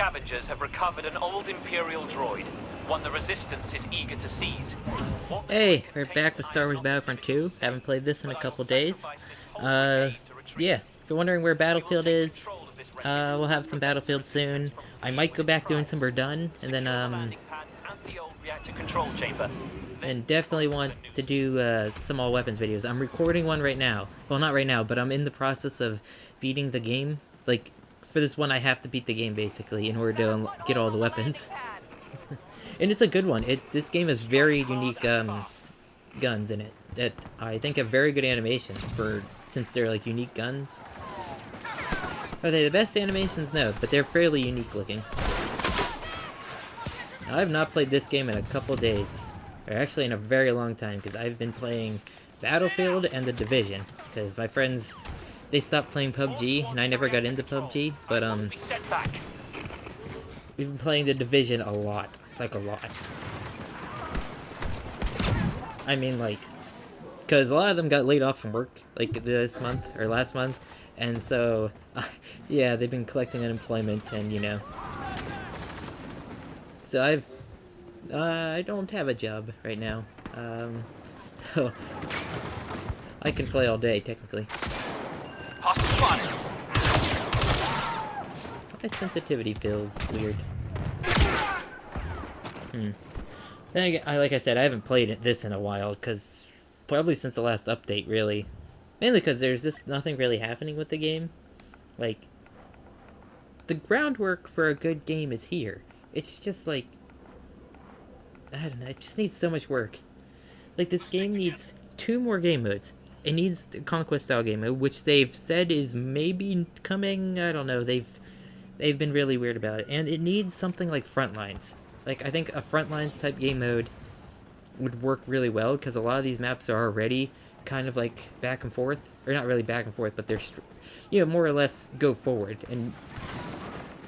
scavengers have recovered an old Imperial droid, one the Resistance is eager to seize. Hey, we're back with Star Wars Battlefront 2. Haven't played this in a couple days. Yeah, if you're wondering where Battlefield is, we'll have some Battlefield soon. I might go back doing some Verdun, and then, and definitely want to do, some all weapons videos. I'm recording one right now. Well, not right now, but I'm in the process of beating the game. Like, for this one, I have to beat the game, basically, in order to get all the weapons. And it's a good one. This game has very unique, guns in it that I think have very good animations since they're, like, unique guns. Are they the best animations? No, but they're fairly unique looking. Now, I have not played this game in a couple days. Or actually in a very long time, because I've been playing Battlefield and The Division. Because my friends, they stopped playing PUBG, and I never got into PUBG, but, we've been playing The Division a lot. Like, a lot. I mean, like, because a lot of them got laid off from work, like, this month, or last month, and so, yeah, they've been collecting unemployment, and, you know. So I don't have a job right now, so, I can play all day, technically. My sensitivity feels weird. Then again, like I said, I haven't played this in a while, because probably since the last update, really. Mainly because there's just nothing really happening with the game. Like, the groundwork for a good game is here. It's just like, I don't know, it just needs so much work. Like, this game needs 2 more game modes. It needs the Conquest style game mode, which they've said is maybe coming. I don't know, they've been really weird about it. And it needs something like Frontlines. Like, I think a Frontlines type game mode would work really well, because a lot of these maps are already kind of like back and forth. Or not really back and forth, but they're, you know, more or less go forward. And,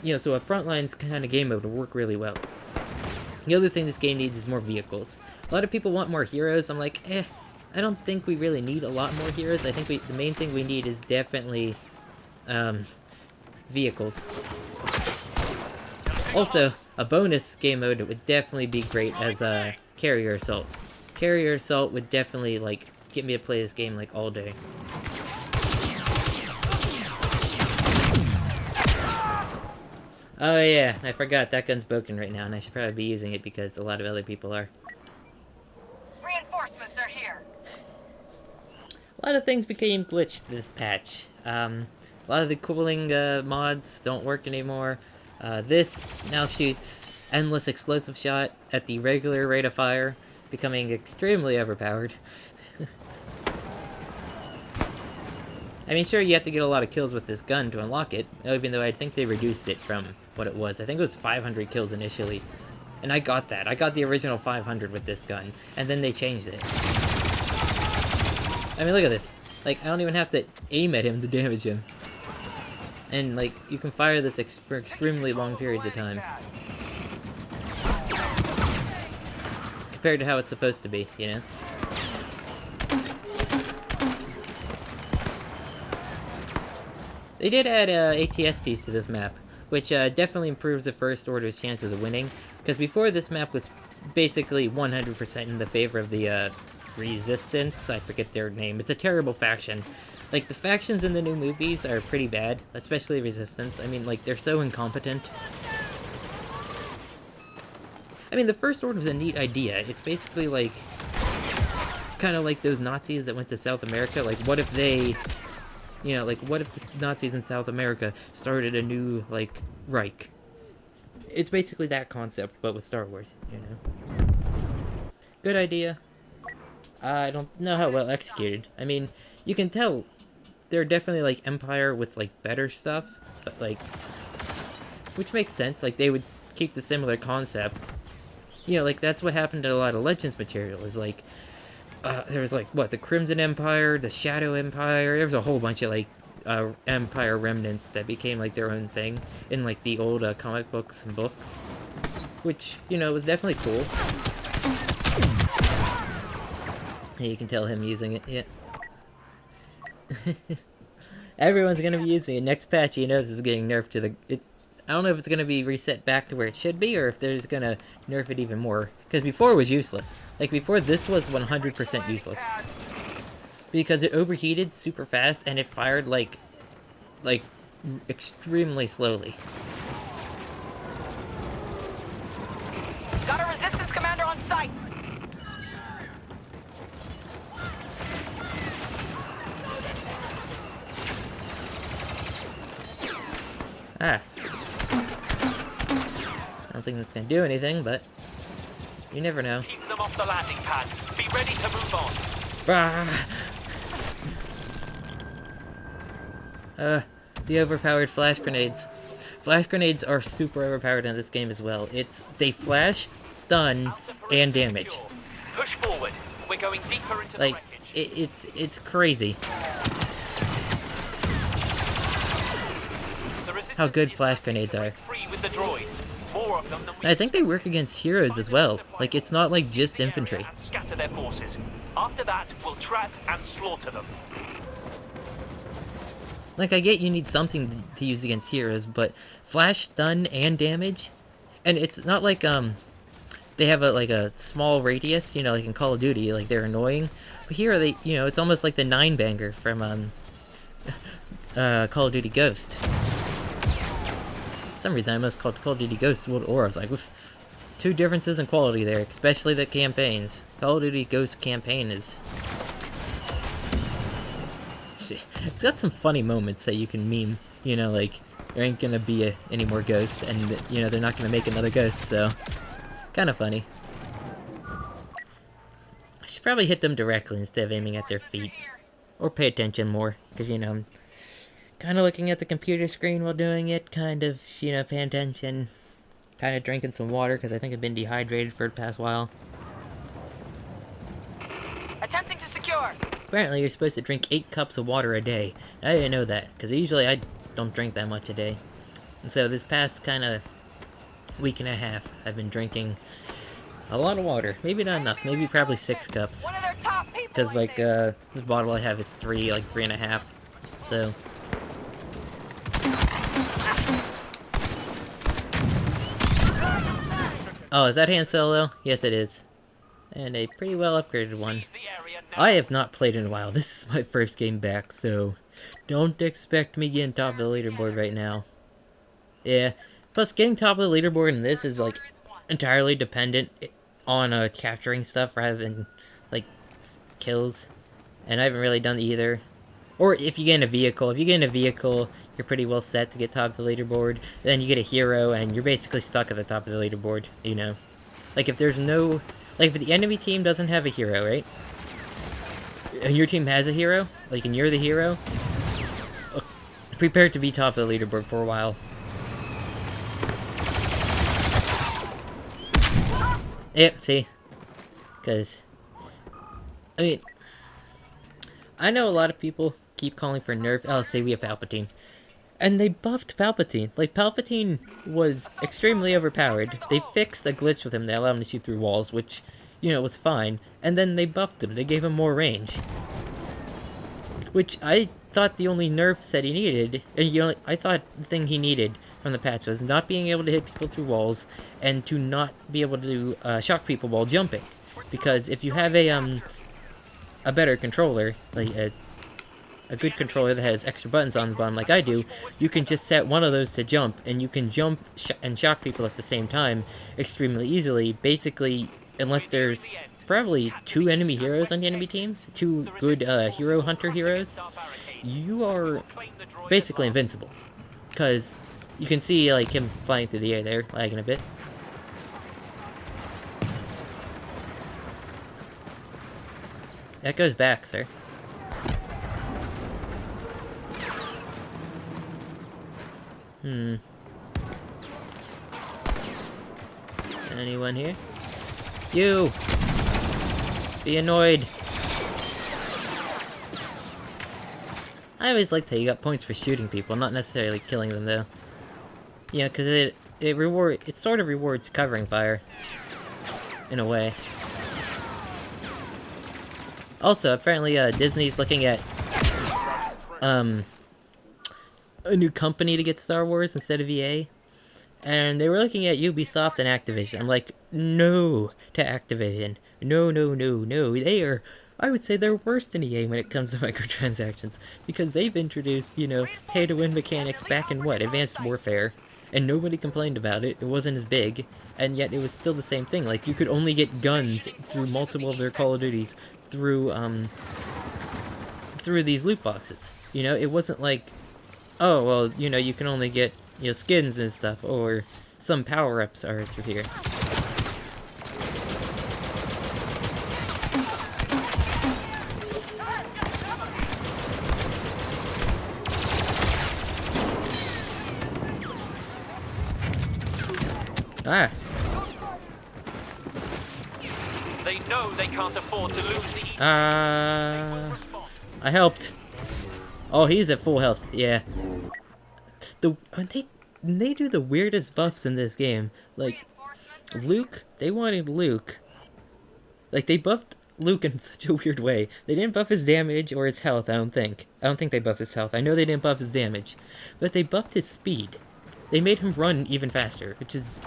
you know, so a Frontlines kind of game mode would work really well. The other thing this game needs is more vehicles. A lot of people want more heroes. I'm like, I don't think we really need a lot more heroes. I think the main thing we need is definitely, vehicles. Also, a bonus game mode would definitely be great as a Carrier Assault. Carrier Assault would definitely, like, get me to play this game, like, all day. Oh yeah, I forgot, that gun's broken right now, and I should probably be using it because a lot of other people are. Reinforcements are here. A lot of things became glitched this patch. A lot of the cooling mods don't work anymore. This now shoots endless explosive shot at the regular rate of fire, becoming extremely overpowered. I mean, sure, you have to get a lot of kills with this gun to unlock it, even though I think they reduced it from what it was. I think it was 500 kills initially, and I got that. I got the original 500 with this gun, and then they changed it. I mean, look at this. Like, I don't even have to aim at him to damage him. And, like, you can fire this for extremely long periods of time. Compared to how it's supposed to be, you know? They did add ATSTs to this map, which definitely improves the First Order's chances of winning. Because before, this map was basically 100% in the favor of the Resistance. I forget their name. It's a terrible faction. Like, the factions in the new movies are pretty bad, especially Resistance. I mean, like, they're so incompetent. I mean, the First Order is a neat idea. It's basically, like, kind of like those Nazis that went to South America. Like, what if they, you know, like, what if the Nazis in South America started a new, like, Reich? It's basically that concept, but with Star Wars, you know? Good idea. I don't know how well executed. I mean, you can tell they're definitely, like, Empire with, like, better stuff, but, like, which makes sense. Like, they would keep the similar concept. You know, like, that's what happened to a lot of Legends material, is, like, there was, like, what, the Crimson Empire, the Shadow Empire, there was a whole bunch of, like, Empire remnants that became, like, their own thing in, like, the old comic books and books, which, you know, was definitely cool. You can tell him using it, yeah. Everyone's gonna be using it. Next patch, you know, this is getting nerfed to the... I don't know if it's gonna be reset back to where it should be, or if they're just gonna nerf it even more. Because before it was useless. Like, before this was 100% useless. Because it overheated super fast, and it fired, like, extremely slowly. Got a resistance commander on site. Ah. I don't think that's gonna do anything, but you never know. Keep them off the landing pad. Be ready to move on. Ah. The overpowered flash grenades. Flash grenades are super overpowered in this game as well. They flash, stun, and damage. Push forward. We're going deeper into Like, the wreckage. it's crazy how good flash grenades are. Free with the droid. More of them than we And I think they work against heroes as well. Like, it's not like just infantry. and scatter their forces. After that, we'll trap and slaughter them. Like, I get you need something to use against heroes, but flash, stun, and damage? And it's not like, they have a small radius, you know, like in Call of Duty, like, they're annoying. But here, it's almost like the 9-banger from, Call of Duty Ghost. For some reason, I almost called Call of Duty Ghost World War. I was like, oof. There's two differences in quality there, especially the campaigns. Call of Duty Ghost campaign is... It's got some funny moments that you can meme, you know, like, there ain't gonna be any more Ghosts, and, you know, they're not gonna make another Ghost, so... Kind of funny. I should probably hit them directly instead of aiming at their feet. Or pay attention more, because, you know, I'm kind of looking at the computer screen while doing it, kind of, you know, paying attention. Kind of drinking some water, because I think I've been dehydrated for the past while. Attempting to secure. Apparently, you're supposed to drink 8 cups of water a day. I didn't know that, because usually I don't drink that much a day. And so this past kind of week and a half, I've been drinking a lot of water. Maybe not enough. Maybe probably 6 cups. One of their top people. Because, like, this bottle I have is 3, like 3.5. So... Oh, is that Han Solo? Yes, it is. And a pretty well upgraded one. I have not played in a while. This is my first game back, so don't expect me getting top of the leaderboard right now. Yeah. Plus, getting top of the leaderboard in this is, like, entirely dependent on capturing stuff rather than, like, kills. And I haven't really done either. Or if you get in a vehicle. If you get in a vehicle, you're pretty well set to get top of the leaderboard. Then you get a hero, and you're basically stuck at the top of the leaderboard, you know. Like, if there's no... Like, if the enemy team doesn't have a hero, right? And your team has a hero, like, and you're the hero, prepare to be top of the leaderboard for a while. Yep, see? Because, I mean, I know a lot of people keep calling for nerf. Oh, say we have Palpatine. And they buffed Palpatine. Like, Palpatine was extremely overpowered. They fixed a glitch with him that allowed him to shoot through walls, which, you know, was fine. And then they buffed him. They gave him more range. Which I thought the only nerfs that he needed, and I thought the thing he needed from the patch was not being able to hit people through walls, and to not be able to shock people while jumping. Because if you have a better controller, like a good controller that has extra buttons on the bottom like I do, you can just set one of those to jump, and you can jump and shock people at the same time extremely easily, basically, unless there's probably 2 enemy heroes on the enemy team, 2 good hero hunter heroes, you are basically invincible. Because you can see, like, him flying through the air there, lagging a bit. That goes back, sir. Anyone here? You! Be annoyed. I always liked how you got points for shooting people, not necessarily killing them, though. Yeah, because it sort of rewards covering fire. In a way. Also, apparently, Disney's looking at, a new company to get Star Wars instead of EA. And they were looking at Ubisoft and Activision. I'm like, no to Activision. No, no, no, no. They are, I would say they're worse than EA when it comes to microtransactions. Because they've introduced, you know, pay-to-win mechanics back in what? Advanced Warfare. And nobody complained about it. It wasn't as big. And yet it was still the same thing. Like, you could only get guns through multiple of their Call of Duties through these loot boxes. You know, it wasn't like, oh, well, you know, you can only get, you know, skins and stuff, or some power-ups are through here. Ah! They know they can't afford to lose the... I helped. Oh, he's at full health, yeah. They do the weirdest buffs in this game. Like, Luke, they wanted Luke. Like, they buffed Luke in such a weird way. They didn't buff his damage or his health, I don't think. I don't think they buffed his health. I know they didn't buff his damage. But they buffed his speed. They made him run even faster, which is...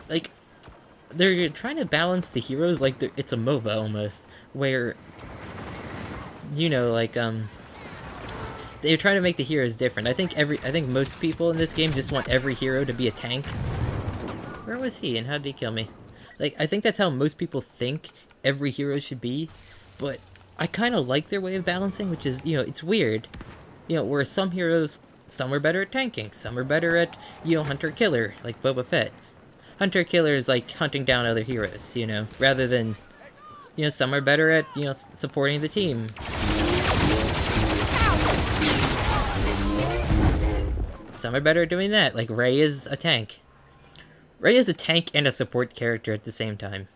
Like, they're trying to balance the heroes like it's a MOBA almost, where... You know, like, they're trying to make the heroes different. I think most people in this game just want every hero to be a tank. Where was he and how did he kill me? Like, I think that's how most people think every hero should be, but I kind of like their way of balancing, which is, you know, it's weird. You know, where some heroes, some are better at tanking, some are better at, you know, hunter-killer, like Boba Fett. Hunter-killer is like hunting down other heroes, you know, rather than, you know, some are better at, you know, supporting the team. Some are better at doing that, like Rey is a tank. Rey is a tank and a support character at the same time.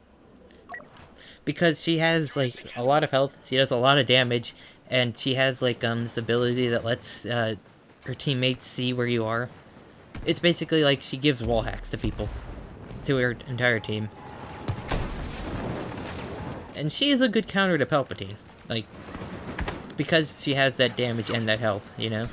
Because she has, like, a lot of health, she does a lot of damage, and she has, like, this ability that lets, her teammates see where you are. It's basically like she gives wall hacks to people. To her entire team. And she is a good counter to Palpatine. Like, because she has that damage and that health, you know?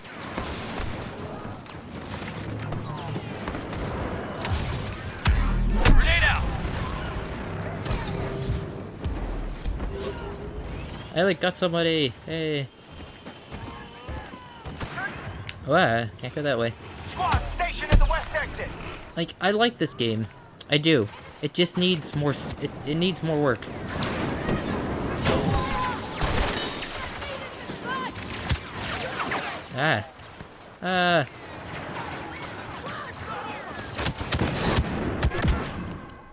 I like got somebody. Hey. Wow, can't go that way. Squad, station in the west exit. Like, I like this game. I do. It just needs more. It needs more work.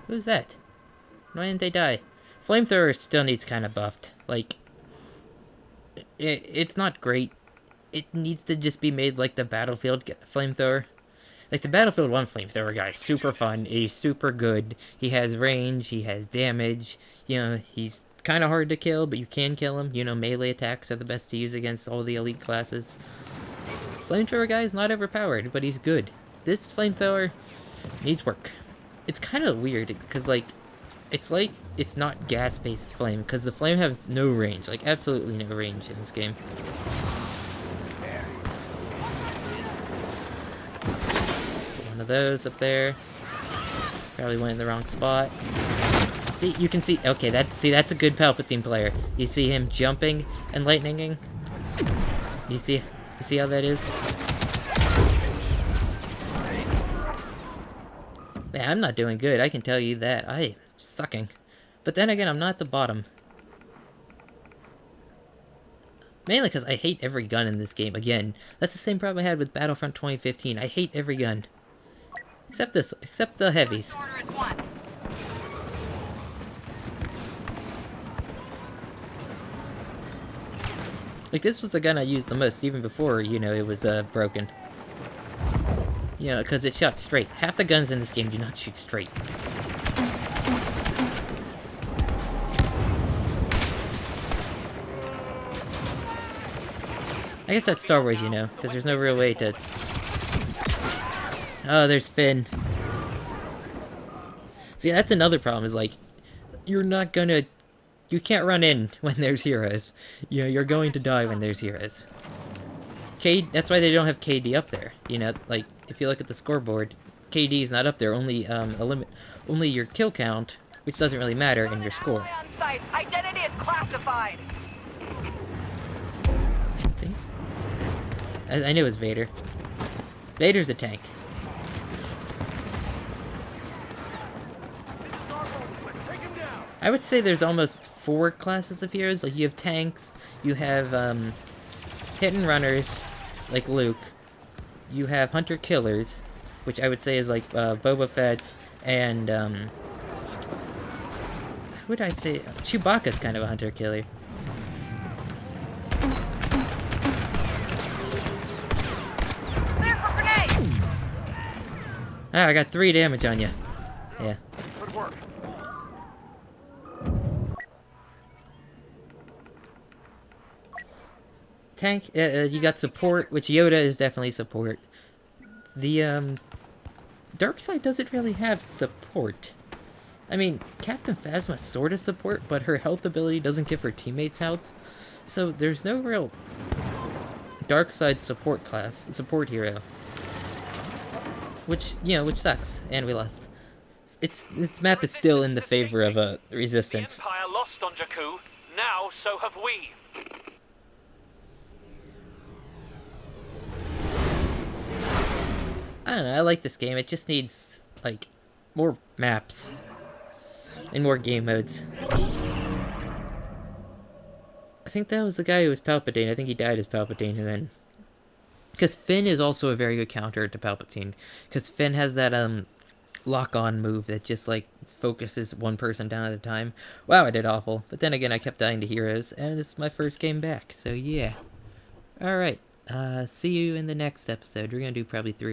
Who's that? Why didn't they die? Flamethrower still needs kind of buffed. Like, it's not great. It needs to just be made like the Battlefield flamethrower. Like, the Battlefield 1 flamethrower guy is super fun, he's super good, he has range, he has damage, you know, he's kind of hard to kill, but you can kill him. You know, melee attacks are the best to use against all the elite classes. Flamethrower guy is not overpowered, but he's good. This flamethrower needs work. It's kind of weird, because, like, it's not gas-based flame, because the flame has no range, like, absolutely no range in this game. One of those up there. Probably went in the wrong spot. See, you can see, okay, that's a good Palpatine player. You see him jumping and lightninging? You see how that is? Man, I'm not doing good, I can tell you that. I'm sucking. But then again, I'm not at the bottom. Mainly because I hate every gun in this game. Again, that's the same problem I had with Battlefront 2015. I hate every gun. Except the heavies. Like, this was the gun I used the most, even before, you know, it was, broken. You know, because it shot straight. Half the guns in this game do not shoot straight. I guess that's Star Wars, you know, because there's no real way to... Oh, there's Finn. See, that's another problem, is, like, you're not gonna... You can't run in when there's heroes. You know, you're going to die when there's heroes. That's why they don't have KD up there. You know, like if you look at the scoreboard, KD is not up there. Only your kill count, which doesn't really matter, and your score. Identity is classified. I knew it was Vader. Vader's a tank. I would say there's almost 4 classes of heroes. Like, you have tanks, you have, hit and runners, like Luke. You have hunter-killers, which I would say is like, Boba Fett, and, who would I say? Chewbacca's kind of a hunter-killer. Clear for grenade. Ah, I got 3 damage on you. Yeah. Good work. Tank, you got support, which Yoda is definitely support. The, Dark Side doesn't really have support. I mean, Captain Phasma sort of support, but her health ability doesn't give her teammates health. So there's no real Dark Side support hero. Which, you know, which sucks. And we lost. This map is still in the favor of, Resistance. The Empire lost on Jakku, now so have we. I don't know, I like this game. It just needs, like, more maps. And more game modes. I think that was the guy who was Palpatine. I think he died as Palpatine, and then... Because Finn is also a very good counter to Palpatine. Because Finn has that, lock-on move that just, like, focuses one person down at a time. Wow, I did awful. But then again, I kept dying to heroes, and it's my first game back, so yeah. Alright, see you in the next episode. We're gonna do probably 3